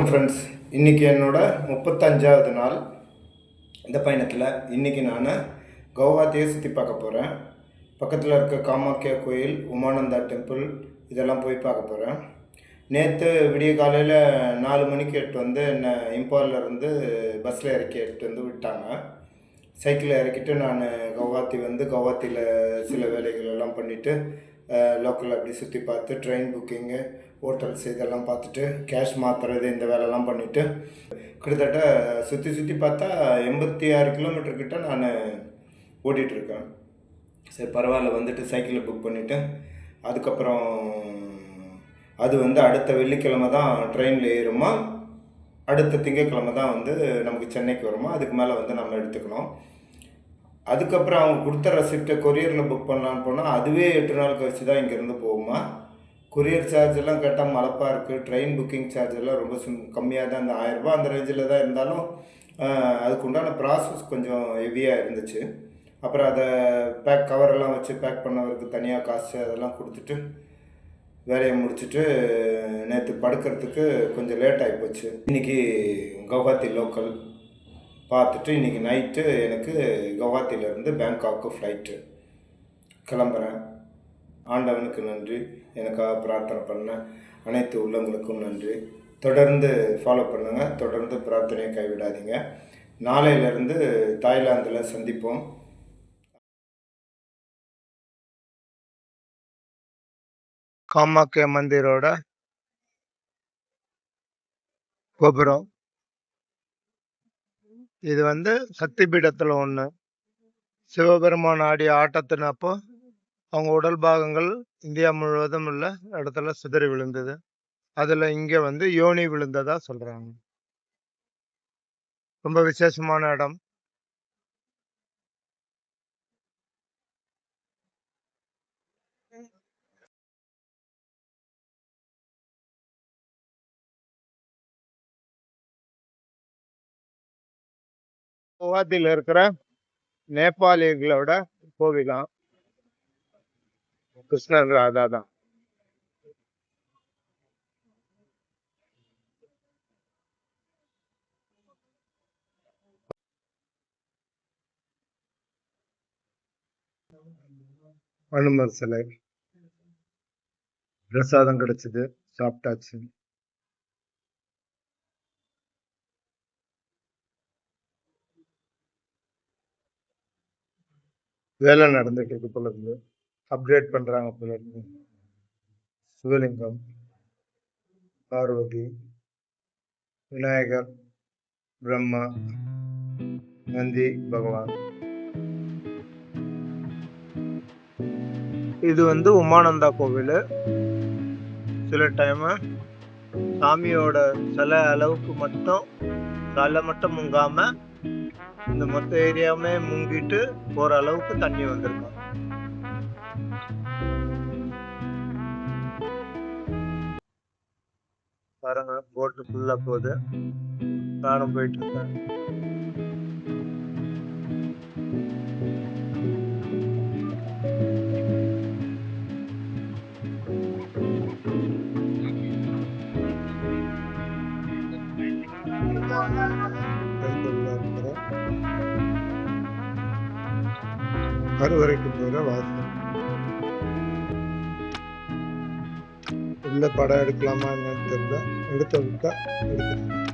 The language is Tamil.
வணக்கம் ஃப்ரெண்ட்ஸ். இன்றைக்கி என்னோட 35வது நாள் இந்த பயணத்தில். இன்றைக்கி நான் கவுஹாத்தியை சுற்றி பார்க்க போகிறேன். பக்கத்தில் இருக்க காமாக்கியா கோயில், உமானந்தா டெம்பிள் இதெல்லாம் போய் பார்க்க போகிறேன். நேற்று விடிய காலையில் 4 மணிக்கு வந்து என்னை இம்பாலிருந்து பஸ்ஸில் இறக்கி விட்டாங்க. சைக்கிளில் இறக்கிட்டு நான் கவுஹாத்தியில் சில வேலைகள் எல்லாம் பண்ணிவிட்டு லோக்கல் அப்படி சுற்றி பார்த்து ட்ரெயின் புக்கிங்கு, ஹோட்டல்ஸ் இதெல்லாம் பார்த்துட்டு கேஷ் மாற்றுறது இந்த வேலைலாம் பண்ணிவிட்டு கிட்டத்தட்ட சுற்றி பார்த்தா 86 கிலோமீட்டர் கிட்ட நான் ஓட்டிகிட்ருக்கேன். சரி பரவாயில்ல, சைக்கிளை புக் பண்ணிவிட்டு அதுக்கப்புறம் அது அடுத்த வெள்ளிக்கிழமை தான் ட்ரெயினில் ஏறுமா, அடுத்த திங்கட்கிழமை தான் நமக்கு சென்னைக்கு வருமா, அதுக்கு மேலே நம்ம எடுத்துக்கணும். அதுக்கப்புறம் அவங்க கொடுத்த ரெசிப்டை கொரியரில் புக் பண்ணலான்னு போனால் அதுவே 8 நாள் கழிச்சு தான் இங்கேருந்து போகுமா. கொரியர் சார்ஜ் எல்லாம் கேட்டால் மலப்பாக இருக்குது. ட்ரெயின் புக்கிங் சார்ஜ் எல்லாம் ரொம்ப கம்மியாக தான், இந்த 1000 ரூபா அந்த ரேஞ்சில் தான் இருந்தாலும் அதுக்கு உண்டான ப்ராசஸ் கொஞ்சம் ஹெவியாக இருந்துச்சு. அப்புறம் அதை கவரெல்லாம் வச்சு பேக் பண்ணவருக்கு தனியாக காசு அதெல்லாம் கொடுத்துட்டு வேலையை முடிச்சுட்டு நேற்று படுக்கிறதுக்கு கொஞ்சம் லேட் ஆகி போச்சு. இன்றைக்கி கவுஹாத்தி லோக்கல் பார்த்துட்டு இன்றைக்கி நைட்டு எனக்கு கவுஹாத்தியிலேருந்து பேங்காக்கு ஃப்ளைட்டு கிளம்புறேன். ஆண்டவனுக்கு நன்றி, எனக்காக பிரார்த்தனை பண்ண அனைத்து உள்ளங்களுக்கும் நன்றி. தொடர்ந்து ஃபாலோ பண்ணுங்கள், தொடர்ந்து பிரார்த்தனையை கைவிடாதீங்க. நாளையிலேருந்து தாய்லாந்தில் சந்திப்போம். காமாக்கியா மந்திரோட கோபுரம் இது சக்தி பீடத்தில் ஒன்று. சிவபெருமான் ஆடிய ஆட்டத்தினப்போ அவங்க உடல் பாகங்கள் இந்தியா முழுவதும் உள்ள இடத்துல சிதறி விழுந்தது. அதில் இங்கே யோனி விழுந்ததா சொல்கிறாங்க. ரொம்ப விசேஷமான இடம். கவுஹாத்தியில் இருக்கிற நேபாளிகளோட கோவிலாம் கிருஷ்ணன் ராதா தான். அனுமர் சிலை பிரசாதம் கிடைச்சது, சாப்பிட்டாச்சு. வேலை நடந்துட்டு இருக்கு போல இருந்து, அப்கிரேட் பண்றாங்க போல இருக்கு. சிவலிங்கம், பார்வதி, விநாயகர், பிரம்மா, நந்தி பகவான். இது உமானந்தா கோவில். சில டைம் சாமியோட சில அளவுக்கு மட்டும் தலை மட்டும் முங்காம இந்த மொத்த ஏரியாவுமே முங்கிட்டு போற அளவுக்கு தண்ணி வந்திருக்கும். பாருங்க, போட்டு ஃபுல்லா போகுது. நானும் போயிட்டு இருக்கேன். கருவறைக்கு போகிற வாசல். உள்ள படம் எடுக்கலாமா என்னன்னு தெரியல, எடுத்த விட்டா எடுத்துக்கலாம்.